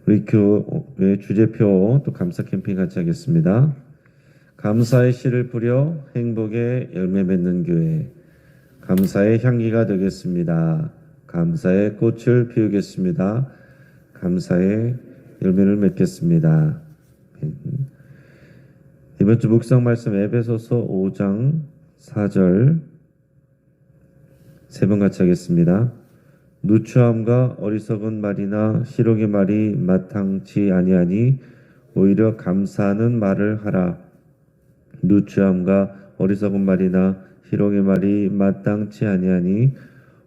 우리 교회 주제표 또 감사 캠페인 같이 하겠습니다. 감사의 씨를 뿌려 행복의 열매 맺는 교회. 감사의 향기가 되겠습니다. 감사의 꽃을 피우겠습니다. 감사의 열매를 맺겠습니다. 이번 주 묵상 말씀 에베소서 5장 4절 세 번 같이 하겠습니다. 누추함과 어리석은 말이나 희롱의 말이 마땅치 아니하니 오히려 감사하는 말을 하라. 누추함과 어리석은 말이나 희롱의 말이 마땅치 아니하니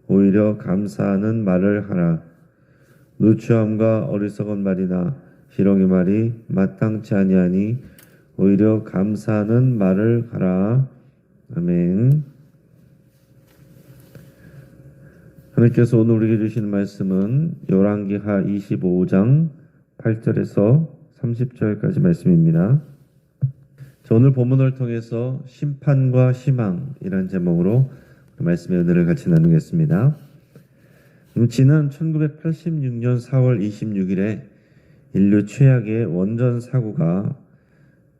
오히려 감사하는 말을 하라. 누추함과 어리석은 말이나 희롱의 말이 마땅치 아니하니 오히려 감사하는 말을 하라. 아멘. 하나님께서 오늘 우리에게 주시는 말씀은 열왕기하 25장 8절에서 30절까지 말씀입니다. 오늘 본문을 통해서 심판과 희망이라는 제목으로 말씀의 은혜를 같이 나누겠습니다. 지난 1986년 4월 26일에 인류 최악의 원전 사고가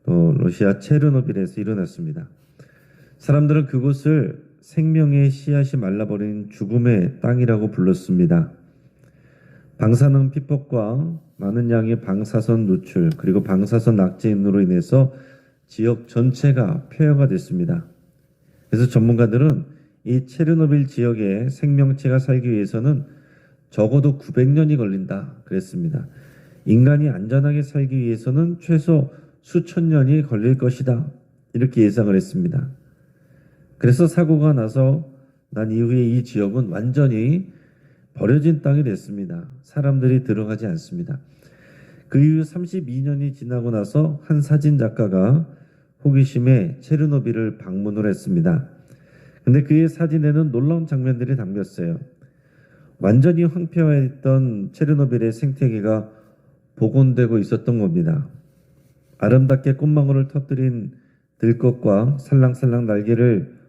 또 러시아 체르노빌에서 일어났습니다. 사람들은 그곳을 생명의 씨앗이 말라버린 죽음의 땅이라고 불렀습니다. 방사능 피폭과 많은 양의 방사선 누출 그리고 방사선 낙제인으로 인해서 지역 전체가 폐허가 됐습니다. 그래서 전문가들은 이 체르노빌 지역에 생명체가 살기 위해서는 적어도 900년이 걸린다 그랬습니다. 인간이 안전하게 살기 위해서는 최소 수천 년이 걸릴 것이다 이렇게 예상을 했습니다. 그래서 사고가 난 이후에 이 지역은 완전히 버려진 땅이 됐습니다. 사람들이 들어가지 않습니다. 그 이후 32년이 지나고 나서 한 사진 작가가 호기심에 체르노빌을 방문을 했습니다. 근데 그의 사진에는 놀라운 장면들이 담겼어요. 완전히 황폐화했던 체르노빌의 생태계가 복원되고 있었던 겁니다. 아름답게 꽃망울을 터뜨린 들꽃과 살랑살랑 날개를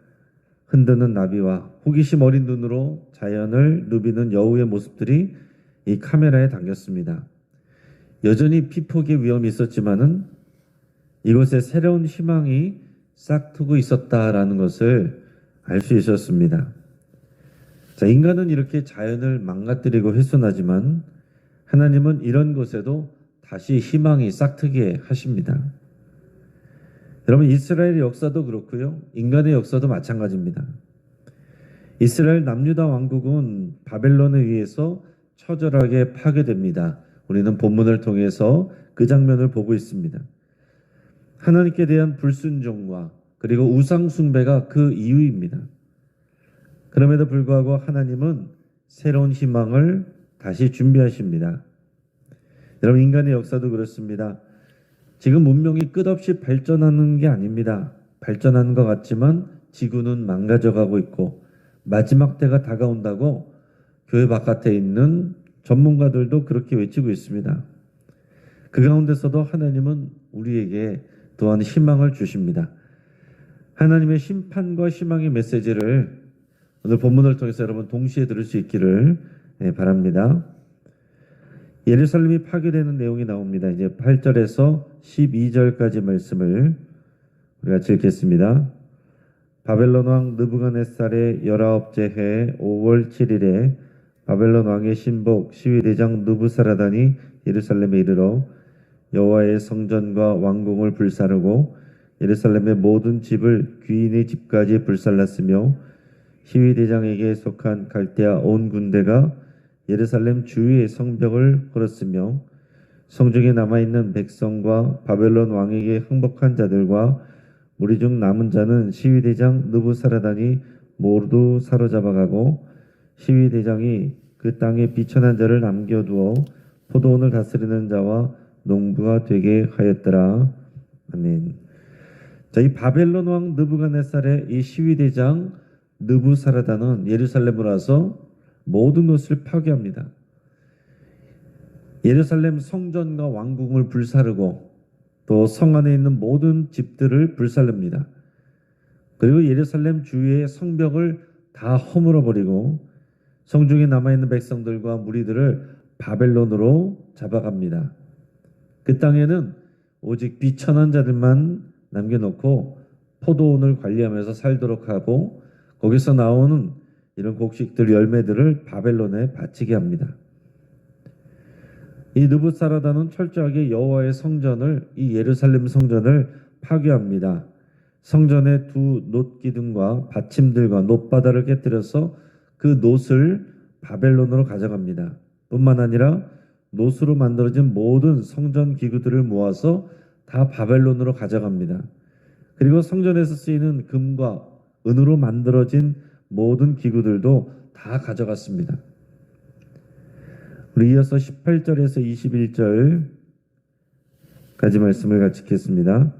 흔드는 나비와 호기심 어린 눈으로 자연을 누비는 여우의 모습들이 이 카메라에 담겼습니다. 여전히 피폭의 위험이 있었지만은 이곳에 새로운 희망이 싹트고 있었다라는 것을 알 수 있었습니다. 자, 인간은 이렇게 자연을 망가뜨리고 훼손하지만 하나님은 이런 곳에도 다시 희망이 싹트게 하십니다. 여러분, 이스라엘의 역사도 그렇고요. 인간의 역사도 마찬가지입니다. 이스라엘 남유다 왕국은 바벨론에 의해서 처절하게 파괴됩니다. 우리는 본문을 통해서 그 장면을 보고 있습니다. 하나님께 대한 불순종과 그리고 우상 숭배가 그 이유입니다. 그럼에도 불구하고 하나님은 새로운 희망을 다시 준비하십니다. 여러분, 인간의 역사도 그렇습니다. 지금 문명이 끝없이 발전하는 게 아닙니다. 발전하는 것 같지만 지구는 망가져가고 있고 마지막 때가 다가온다고 교회 바깥에 있는 전문가들도 그렇게 외치고 있습니다. 그 가운데서도 하나님은 우리에게 또한 희망을 주십니다. 하나님의 심판과 희망의 메시지를 오늘 본문을 통해서 여러분 동시에 들을 수 있기를 바랍니다. 예루살렘이 파괴되는 내용이 나옵니다. 이제 8절에서 12절까지 말씀을 우리가 읽겠습니다. 바벨론 왕 느부갓네살의 19째 해 5월 7일에 바벨론 왕의 신복 시위대장 느부사라단이 예루살렘에 이르러 여호와의 성전과 왕궁을 불사르고 예루살렘의 모든 집을 귀인의 집까지 불살랐으며 시위대장에게 속한 갈대아 온 군대가 예루살렘 주위의 성벽을 헐었으며 성중에 남아있는 백성과 바벨론 왕에게 항복한 자들과 무리 중 남은 자는 시위대장 느부사라단이 모두 사로잡아가고 시위대장이 그 땅에 비천한 자를 남겨두어 포도원을 다스리는 자와 농부가 되게 하였더라. 아멘. 자, 이 바벨론 왕 느부갓네살의 이 시위대장 느부사라단은 예루살렘으로 와서 모든 것을 파괴합니다. 예루살렘 성전과 왕궁을 불사르고 또 성 안에 있는 모든 집들을 불살릅니다. 그리고 예루살렘 주위의 성벽을 다 허물어버리고 성중에 남아있는 백성들과 무리들을 바벨론으로 잡아갑니다. 그 땅에는 오직 비천한 자들만 남겨놓고 포도원을 관리하면서 살도록 하고 거기서 나오는 이런 곡식들 열매들을 바벨론에 바치게 합니다. 이 느부사라단은 철저하게 여호와의 성전을 이 예루살렘 성전을 파괴합니다. 성전의 두 놋기둥과 받침들과 놋바다를 깨뜨려서 그 놋을 바벨론으로 가져갑니다. 뿐만 아니라 놋으로 만들어진 모든 성전 기구들을 모아서 다 바벨론으로 가져갑니다. 그리고 성전에서 쓰이는 금과 은으로 만들어진 모든 기구들도 다 가져갔습니다. 우리 이어서 18절에서 21절까지 말씀을 같이 읽겠습니다.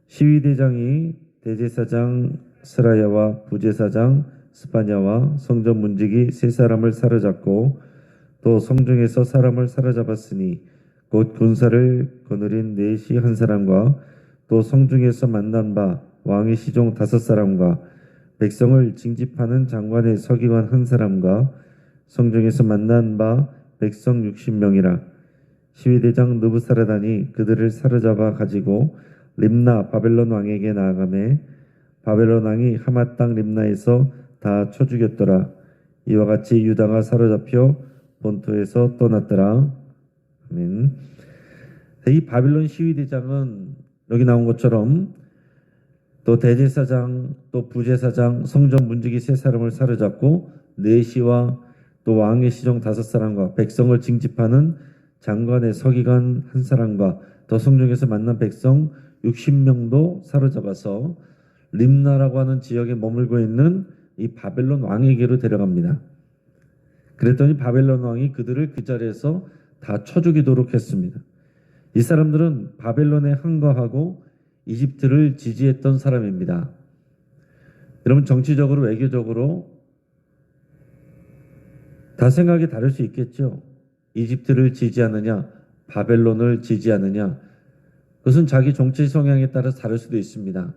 시위대장이 대제사장 스라야와 부제사장 스파냐와 성전 문지기 세 사람을 사로잡고 또 성중에서 사람을 사로잡았으니 곧 군사를 거느린 넷이 한 사람과 또 성중에서 만난 바 왕의 시종 5사람과 백성을 징집하는 장관의 서기관 한 사람과 성중에서 만난 바 백성 60명이라. 시위대장 느부사라단이 그들을 사로잡아 가지고 림나 바벨론 왕에게 나아가매 바벨론 왕이 하마 땅 림나에서 다 쳐 죽였더라. 이와 같이 유다가 사로잡혀 본토에서 떠났더라. 아멘. 이 바벨론 시위대장은 여기 나온 것처럼 또 대제사장 또 부제사장 성전 문지기 세 사람을 사로잡고 내시와 또 왕의 시종 5사람과 백성을 징집하는 장관의 서기관 한 사람과 더 성중에서 만난 백성 60명도 사로잡아서 림나라고 하는 지역에 머물고 있는 이 바벨론 왕에게로 데려갑니다. 그랬더니 바벨론 왕이 그들을 그 자리에서 다 쳐 죽이도록 했습니다. 이 사람들은 바벨론에 항거하고 이집트를 지지했던 사람입니다. 여러분, 정치적으로 외교적으로 다 생각이 다를 수 있겠죠. 이집트를 지지하느냐 바벨론을 지지하느냐, 그것은 자기 정치 성향에 따라 다를 수도 있습니다.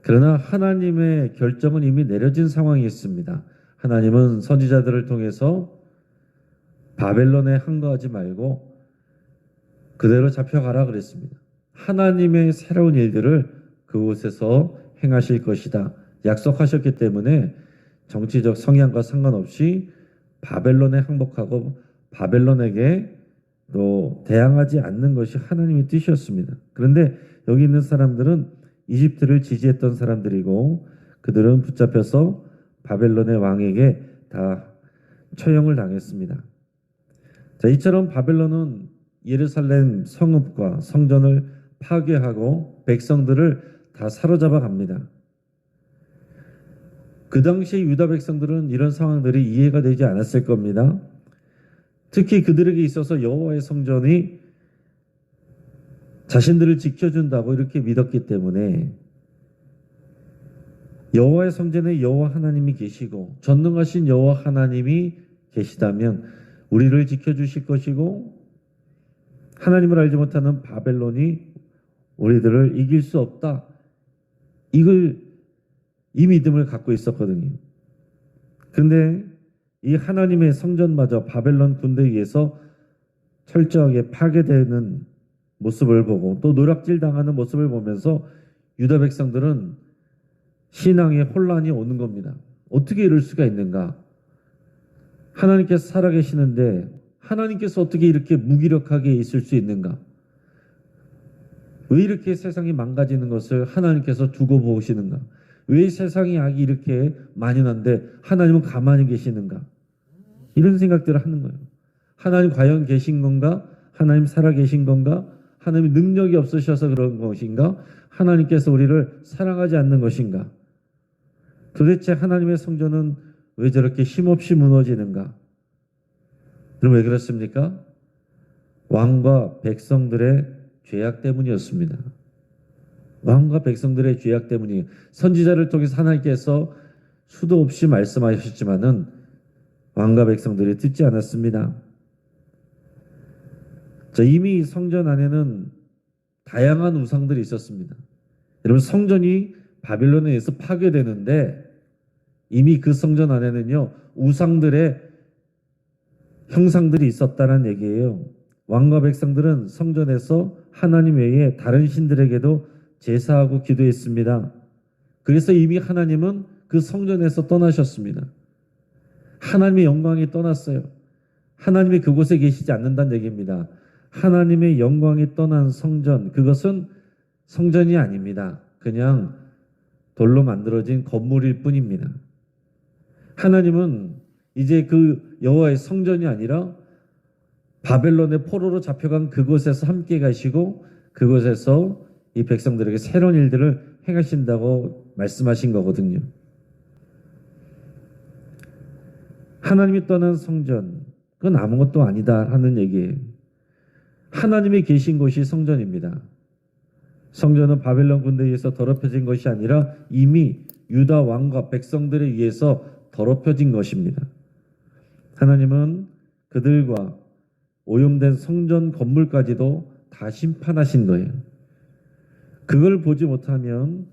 그러나 하나님의 결정은 이미 내려진 상황이 있습니다. 하나님은 선지자들을 통해서 바벨론에 항거하지 말고 그대로 잡혀가라 그랬습니다. 하나님의 새로운 일들을 그곳에서 행하실 것이다 약속하셨기 때문에 정치적 성향과 상관없이 바벨론에 항복하고 바벨론에게 또 대항하지 않는 것이 하나님의 뜻이었습니다. 그런데 여기 있는 사람들은 이집트를 지지했던 사람들이고 그들은 붙잡혀서 바벨론의 왕에게 다 처형을 당했습니다. 자, 이처럼 바벨론은 예루살렘 성읍과 성전을 파괴하고 백성들을 다 사로잡아 갑니다. 그 당시 유다 백성들은 이런 상황들이 이해가 되지 않았을 겁니다. 특히 그들에게 있어서 여호와의 성전이 자신들을 지켜준다고 이렇게 믿었기 때문에 여호와의 성전에 여호와 하나님이 계시고 전능하신 여호와 하나님이 계시다면 우리를 지켜주실 것이고 하나님을 알지 못하는 바벨론이 우리들을 이길 수 없다. 이 믿음을 갖고 있었거든요. 그런데 이 하나님의 성전마저 바벨론 군대에 의해서 철저하게 파괴되는 모습을 보고 또 노략질 당하는 모습을 보면서 유다 백성들은 신앙에 혼란이 오는 겁니다. 어떻게 이럴 수가 있는가? 하나님께서 살아계시는데 하나님께서 어떻게 이렇게 무기력하게 있을 수 있는가? 왜 이렇게 세상이 망가지는 것을 하나님께서 두고 보시는가? 왜 세상의 악이 이렇게 만연한데 하나님은 가만히 계시는가? 이런 생각들을 하는 거예요. 하나님 과연 계신 건가? 하나님 살아계신 건가? 하나님 능력이 없으셔서 그런 것인가? 하나님께서 우리를 사랑하지 않는 것인가? 도대체 하나님의 성전은 왜 저렇게 힘없이 무너지는가? 그럼 왜 그렇습니까? 왕과 백성들의 죄악 때문이었습니다. 왕과 백성들의 죄악 때문이에요. 선지자를 통해서 하나님께서 수도 없이 말씀하셨지만은 왕과 백성들이 듣지 않았습니다. 자, 이미 성전 안에는 다양한 우상들이 있었습니다. 여러분, 성전이 바빌론에 의해서 파괴되는데 이미 그 성전 안에는요 우상들의 형상들이 있었다는 얘기예요. 왕과 백성들은 성전에서 하나님 외에 다른 신들에게도 제사하고 기도했습니다. 그래서 이미 하나님은 그 성전에서 떠나셨습니다. 하나님의 영광이 떠났어요. 하나님이 그곳에 계시지 않는다는 얘기입니다. 하나님의 영광이 떠난 성전, 그것은 성전이 아닙니다. 그냥 돌로 만들어진 건물일 뿐입니다. 하나님은 이제 그 여호와의 성전이 아니라 바벨론의 포로로 잡혀간 그곳에서 함께 가시고 그곳에서 이 백성들에게 새로운 일들을 행하신다고 말씀하신 거거든요. 하나님이 떠난 성전, 그건 아무것도 아니다 하는 얘기예요. 하나님이 계신 곳이 성전입니다. 성전은 바벨론 군대에 의해서 더럽혀진 것이 아니라 이미 유다 왕과 백성들에 의해서 더럽혀진 것입니다. 하나님은 그들과 오염된 성전 건물까지도 다 심판하신 거예요. 그걸 보지 못하면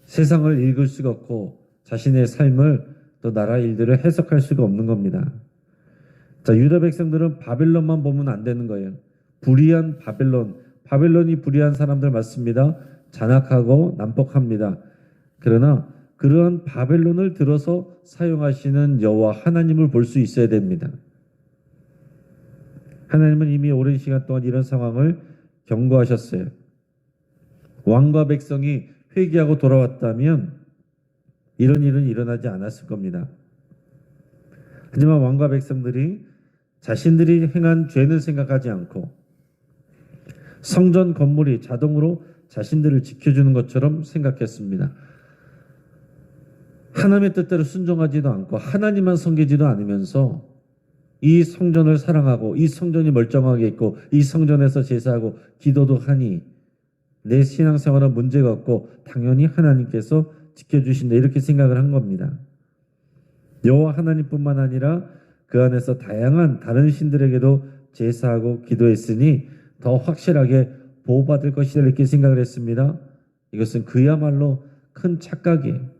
세상을 읽을 수가 없고 자신의 삶을 또 나라 일들을 해석할 수가 없는 겁니다. 자, 유다 백성들은 바벨론만 보면 안 되는 거예요. 불의한 바벨론이 불의한 사람들 맞습니다. 잔악하고 난폭합니다. 그러나 그러한 바벨론을 들어서 사용하시는 여호와 하나님을 볼 수 있어야 됩니다. 하나님은 이미 오랜 시간 동안 이런 상황을 경고하셨어요. 왕과 백성이 회개하고 돌아왔다면 이런 일은 일어나지 않았을 겁니다. 하지만 왕과 백성들이 자신들이 행한 죄는 생각하지 않고 성전 건물이 자동으로 자신들을 지켜주는 것처럼 생각했습니다. 하나님의 뜻대로 순종하지도 않고 하나님만 섬기지도 않으면서 이 성전을 사랑하고 이 성전이 멀쩡하게 있고 이 성전에서 제사하고 기도도 하니 내 신앙생활은 문제가 없고 당연히 하나님께서 지켜주신다 이렇게 생각을 한 겁니다. 여호와 하나님뿐만 아니라 그 안에서 다양한 다른 신들에게도 제사하고 기도했으니 더 확실하게 보호받을 것이다 이렇게 생각을 했습니다. 이것은 그야말로 큰 착각이에요.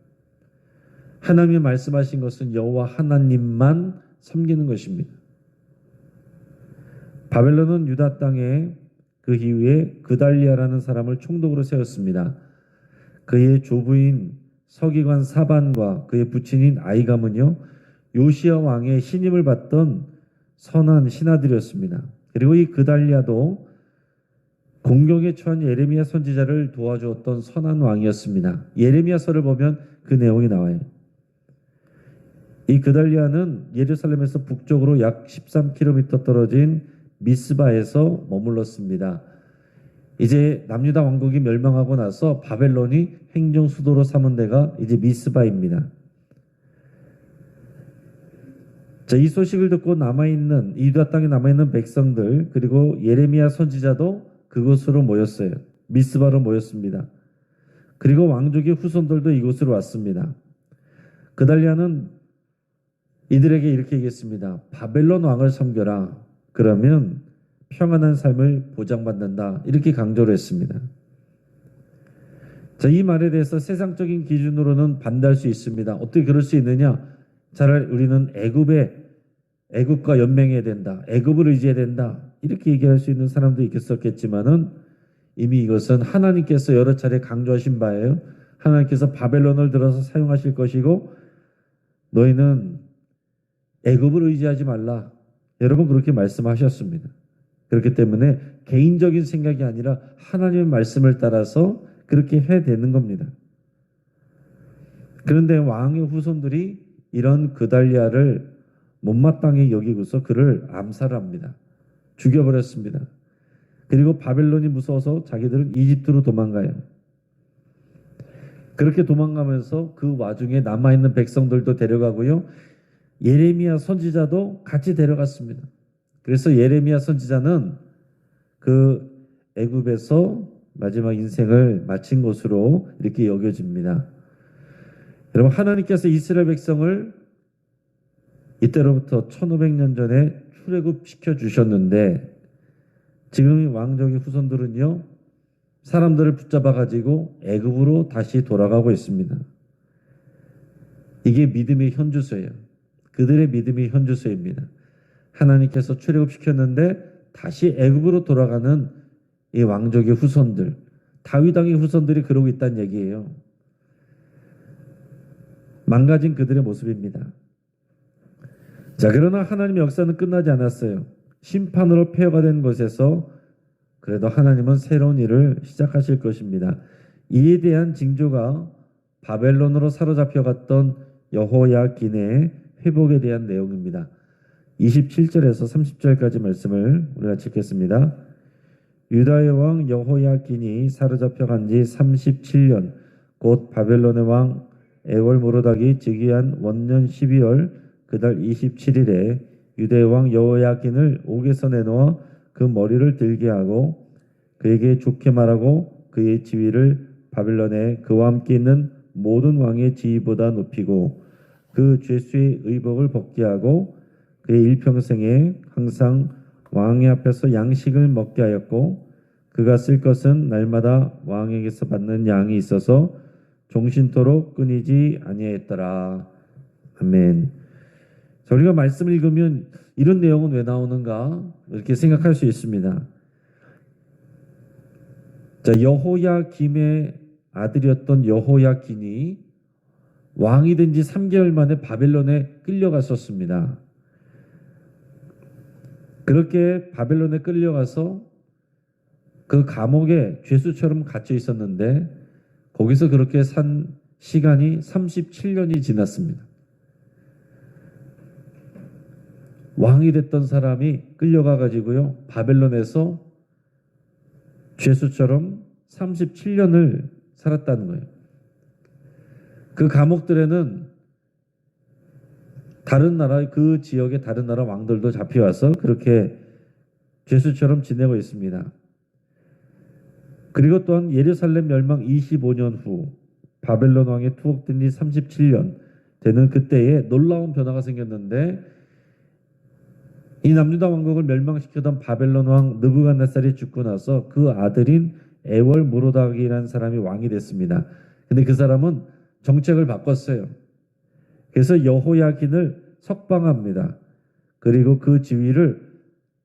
하나님이 말씀하신 것은 여호와 하나님만 섬기는 것입니다. 바벨론은 유다 땅에 그 이후에 그달리아라는 사람을 총독으로 세웠습니다. 그의 조부인 서기관 사반과 그의 부친인 아이감은요 요시야 왕의 신임을 받던 선한 신하들이었습니다. 그리고 이 그달리아도 공경에 처한 예레미야 선지자를 도와주었던 선한 왕이었습니다. 예레미야서를 보면 그 내용이 나와요. 이 그달리아는 예루살렘에서 북쪽으로 약 13km 떨어진 미스바에서 머물렀습니다. 이제 남유다 왕국이 멸망하고 나서 바벨론이 행정 수도로 삼은 데가 이제 미스바입니다. 자, 이 소식을 듣고 남아있는 유다 땅에 남아있는 백성들 그리고 예레미야 선지자도 그곳으로 모였어요. 미스바로 모였습니다. 그리고 왕족의 후손들도 이곳으로 왔습니다. 그달리아는 이들에게 이렇게 얘기했습니다. 바벨론 왕을 섬겨라. 그러면 평안한 삶을 보장받는다. 이렇게 강조를 했습니다. 자, 이 말에 대해서 세상적인 기준으로는 반대할 수 있습니다. 어떻게 그럴 수 있느냐? 차라리 우리는 애굽과 연맹해야 된다. 애굽을 의지해야 된다. 이렇게 얘기할 수 있는 사람도 있겠었겠지만은 이미 이것은 하나님께서 여러 차례 강조하신 바예요. 하나님께서 바벨론을 들어서 사용하실 것이고 너희는 애굽을 의지하지 말라. 여러분 그렇게 말씀하셨습니다. 그렇기 때문에 개인적인 생각이 아니라 하나님의 말씀을 따라서 그렇게 해야 되는 겁니다. 그런데 왕의 후손들이 이런 그달리아를 못마땅히 여기고서 그를 암살합니다. 죽여버렸습니다. 그리고 바벨론이 무서워서 자기들은 이집트로 도망가요. 그렇게 도망가면서 그 와중에 남아있는 백성들도 데려가고요. 예레미야 선지자도 같이 데려갔습니다. 그래서 예레미야 선지자는 그 애굽에서 마지막 인생을 마친 것으로 이렇게 여겨집니다. 여러분 하나님께서 이스라엘 백성을 이때로부터 1500년 전에 출애굽시켜 주셨는데 지금 왕족의 후손들은요 사람들을 붙잡아 가지고 애굽으로 다시 돌아가고 있습니다. 이게 믿음의 현주소예요. 그들의 믿음의 현주소입니다. 하나님께서 출애굽시켰는데 다시 애굽으로 돌아가는 이 왕족의 후손들, 다윗 왕의 후손들이 그러고 있다는 얘기예요. 망가진 그들의 모습입니다. 자, 그러나 하나님의 역사는 끝나지 않았어요. 심판으로 폐허가 된 곳에서 그래도 하나님은 새로운 일을 시작하실 것입니다. 이에 대한 징조가 바벨론으로 사로잡혀갔던 여호야긴의 회복에 대한 내용입니다. 27절에서 30절까지 말씀을 우리가 읽겠습니다. 유다의 왕 여호야긴이 사로잡혀간 지 37년, 곧 바벨론의 왕 에월모로닥이 즉위한 원년 12월 그달 27일에 유다의 왕 여호야긴을 옥에서 내놓아 그 머리를 들게 하고 그에게 좋게 말하고 그의 지위를 바벨론에 그와 함께 있는 모든 왕의 지위보다 높이고 그 죄수의 의복을 벗게 하고 그의 일평생에 항상 왕의 앞에서 양식을 먹게 하였고 그가 쓸 것은 날마다 왕에게서 받는 양이 있어서 종신토록 끊이지 아니하였더라. 아멘. 자, 우리가 말씀을 읽으면 이런 내용은 왜 나오는가 이렇게 생각할 수 있습니다. 자, 여호야김의 아들이었던 여호야긴이 왕이 된 지 3개월 만에 바벨론에 끌려갔었습니다. 그렇게 바벨론에 끌려가서 그 감옥에 죄수처럼 갇혀 있었는데 거기서 그렇게 산 시간이 37년이 지났습니다. 왕이 됐던 사람이 끌려가 가지고요 바벨론에서 죄수처럼 37년을 살았다는 거예요. 그 감옥들에는 다른 나라, 그 지역의 다른 나라 왕들도 잡혀와서 그렇게 죄수처럼 지내고 있습니다. 그리고 또한 예루살렘 멸망 25년 후 바벨론 왕의 투옥된 지 37년 되는 그때에 놀라운 변화가 생겼는데 이 남유다 왕국을 멸망시키던 바벨론 왕 느부갓네살이 죽고 나서 그 아들인 에월모로닥이라는 사람이 왕이 됐습니다. 근데 그 사람은 정책을 바꿨어요. 그래서 여호야긴을 석방합니다. 그리고 그 지위를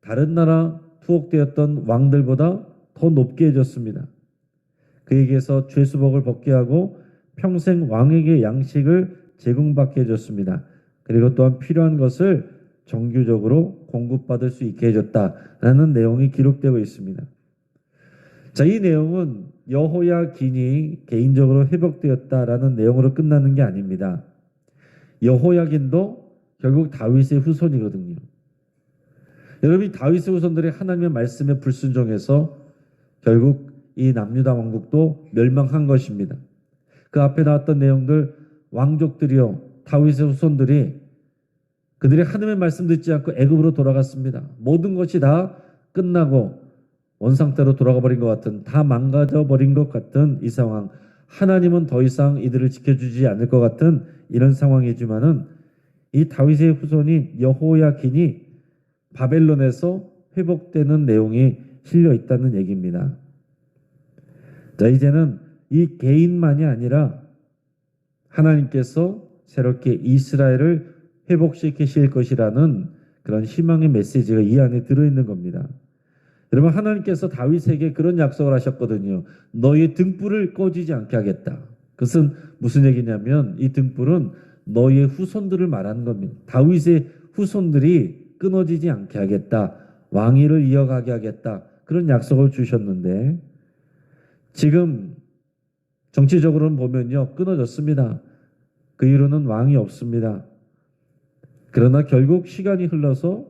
다른 나라 투옥되었던 왕들보다 더 높게 해줬습니다. 그에게서 죄수복을 벗게 하고 평생 왕에게 양식을 제공받게 해줬습니다. 그리고 또한 필요한 것을 정규적으로 공급받을 수 있게 해줬다라는 내용이 기록되고 있습니다. 자, 이 내용은 여호야긴이 개인적으로 회복되었다라는 내용으로 끝나는 게 아닙니다. 여호야긴도 결국 다윗의 후손이거든요. 여러분이 다윗의 후손들이 하나님의 말씀에 불순종해서 결국 이 남유다 왕국도 멸망한 것입니다. 그 앞에 나왔던 내용들 왕족들이요 다윗의 후손들이 그들이 하나님의 말씀 듣지 않고 애굽으로 돌아갔습니다. 모든 것이 다 끝나고 원상태로 돌아가 버린 것 같은, 다 망가져 버린 것 같은 이 상황. 하나님은 더 이상 이들을 지켜주지 않을 것 같은 이런 상황이지만은 이 다윗의 후손인 여호야긴이 바벨론에서 회복되는 내용이 실려 있다는 얘기입니다. 자, 이제는 이 개인만이 아니라 하나님께서 새롭게 이스라엘을 회복시키실 것이라는 그런 희망의 메시지가 이 안에 들어있는 겁니다. 여러분, 하나님께서 다윗에게 그런 약속을 하셨거든요. 너의 등불을 꺼지지 않게 하겠다. 그것은 무슨 얘기냐면 이 등불은 너의 후손들을 말하는 겁니다. 다윗의 후손들이 끊어지지 않게 하겠다. 왕위를 이어가게 하겠다. 그런 약속을 주셨는데 지금 정치적으로는 보면요 끊어졌습니다. 그 이유로는 왕이 없습니다. 그러나 결국 시간이 흘러서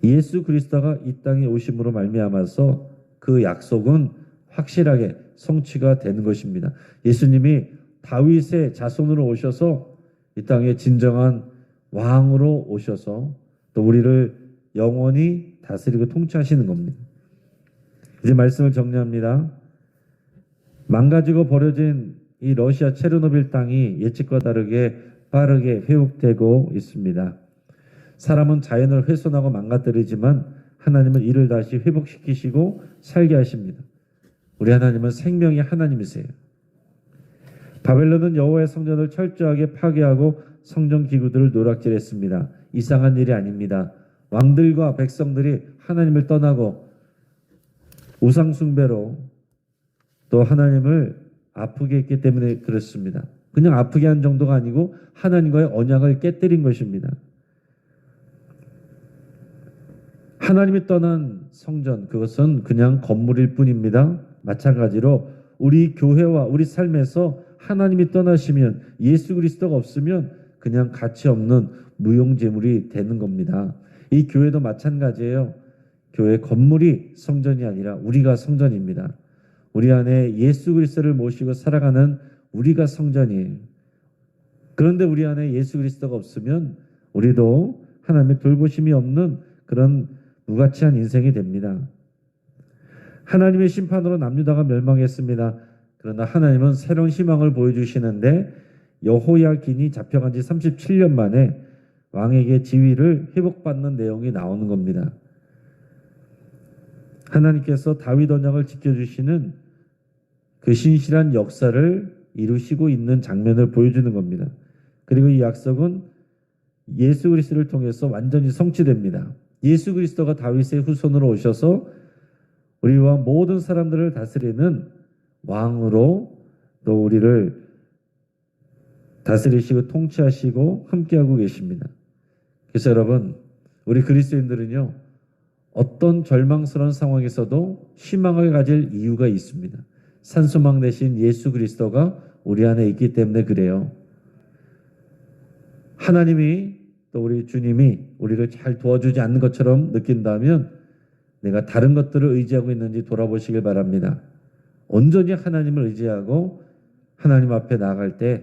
예수 그리스도가 이 땅에 오심으로 말미암아서 그 약속은 확실하게 성취가 되는 것입니다. 예수님이 다윗의 자손으로 오셔서 이 땅에 진정한 왕으로 오셔서 또 우리를 영원히 다스리고 통치하시는 겁니다. 이제 말씀을 정리합니다. 망가지고 버려진 이 러시아 체르노빌 땅이 예측과 다르게 빠르게 회복되고 있습니다. 사람은 자연을 훼손하고 망가뜨리지만 하나님은 이를 다시 회복시키시고 살게 하십니다. 우리 하나님은 생명의 하나님이세요. 바벨론은 여호와의 성전을 철저하게 파괴하고 성전 기구들을 노략질했습니다. 이상한 일이 아닙니다. 왕들과 백성들이 하나님을 떠나고 우상숭배로 또 하나님을 아프게 했기 때문에 그렇습니다. 그냥 아프게 한 정도가 아니고 하나님과의 언약을 깨뜨린 것입니다. 하나님이 떠난 성전, 그것은 그냥 건물일 뿐입니다. 마찬가지로 우리 교회와 우리 삶에서 하나님이 떠나시면, 예수 그리스도가 없으면 그냥 가치 없는 무용재물이 되는 겁니다. 이 교회도 마찬가지예요. 교회 건물이 성전이 아니라 우리가 성전입니다. 우리 안에 예수 그리스도를 모시고 살아가는 우리가 성전이에요. 그런데 우리 안에 예수 그리스도가 없으면 우리도 하나님의 돌보심이 없는 그런 무가치한 인생이 됩니다. 하나님의 심판으로 남유다가 멸망했습니다. 그러나 하나님은 새로운 희망을 보여주시는데 여호야긴이 잡혀간 지 37년 만에 왕에게 지위를 회복받는 내용이 나오는 겁니다. 하나님께서 다윗 언약을 지켜주시는 그 신실한 역사를 이루시고 있는 장면을 보여주는 겁니다. 그리고 이 약속은 예수 그리스도를 통해서 완전히 성취됩니다. 예수 그리스도가 다윗의 후손으로 오셔서 우리와 모든 사람들을 다스리는 왕으로 또 우리를 다스리시고 통치하시고 함께하고 계십니다. 그래서 여러분, 우리 그리스도인들은요, 어떤 절망스러운 상황에서도 희망을 가질 이유가 있습니다. 산소망 대신 예수 그리스도가 우리 안에 있기 때문에 그래요. 하나님이 또 우리 주님이 우리를 잘 도와주지 않는 것처럼 느낀다면 내가 다른 것들을 의지하고 있는지 돌아보시길 바랍니다. 온전히 하나님을 의지하고 하나님 앞에 나아갈 때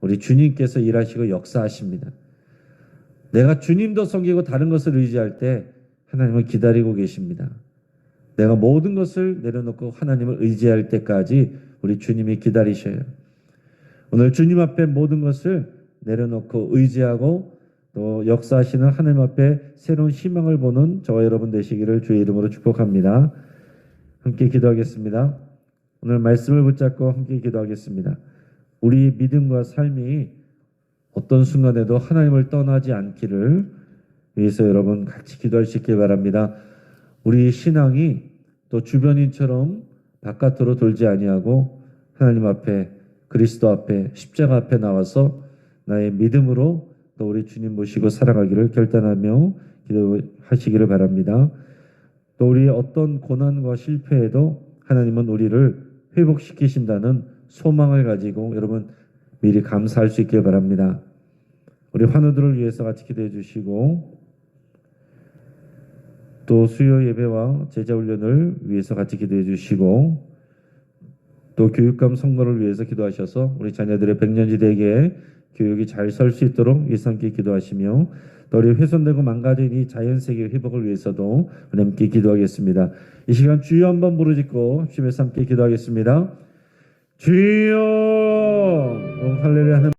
우리 주님께서 일하시고 역사하십니다. 내가 주님도 섬기고 다른 것을 의지할 때 하나님을 기다리고 계십니다. 내가 모든 것을 내려놓고 하나님을 의지할 때까지 우리 주님이 기다리셔요. 오늘 주님 앞에 모든 것을 내려놓고 의지하고 또 역사하시는 하나님 앞에 새로운 희망을 보는 저와 여러분 되시기를 주의 이름으로 축복합니다. 함께 기도하겠습니다. 오늘 말씀을 붙잡고 함께 기도하겠습니다. 우리 믿음과 삶이 어떤 순간에도 하나님을 떠나지 않기를 위해서 여러분 같이 기도할 수 있길 바랍니다. 우리 신앙이 또 주변인처럼 바깥으로 돌지 아니하고 하나님 앞에, 그리스도 앞에, 십자가 앞에 나와서 나의 믿음으로 또 우리 주님 모시고 살아가기를 결단하며 기도하시기를 바랍니다. 또 우리 어떤 고난과 실패에도 하나님은 우리를 회복시키신다는 소망을 가지고 여러분 미리 감사할 수 있길 바랍니다. 우리 환우들을 위해서 같이 기도해 주시고 또 수요 예배와 제자 훈련을 위해서 같이 기도해 주시고 또 교육감 선거를 위해서 기도하셔서 우리 자녀들의 백년지대에 교육이 잘 설 수 있도록 일삼께 기도하시며 또 우리 훼손되고 망가진 이 자연세계 회복을 위해서도 함께 기도하겠습니다. 이 시간 주여 한번 부르짖고 합심해서 함께 기도하겠습니다. 주여, 할렐루야.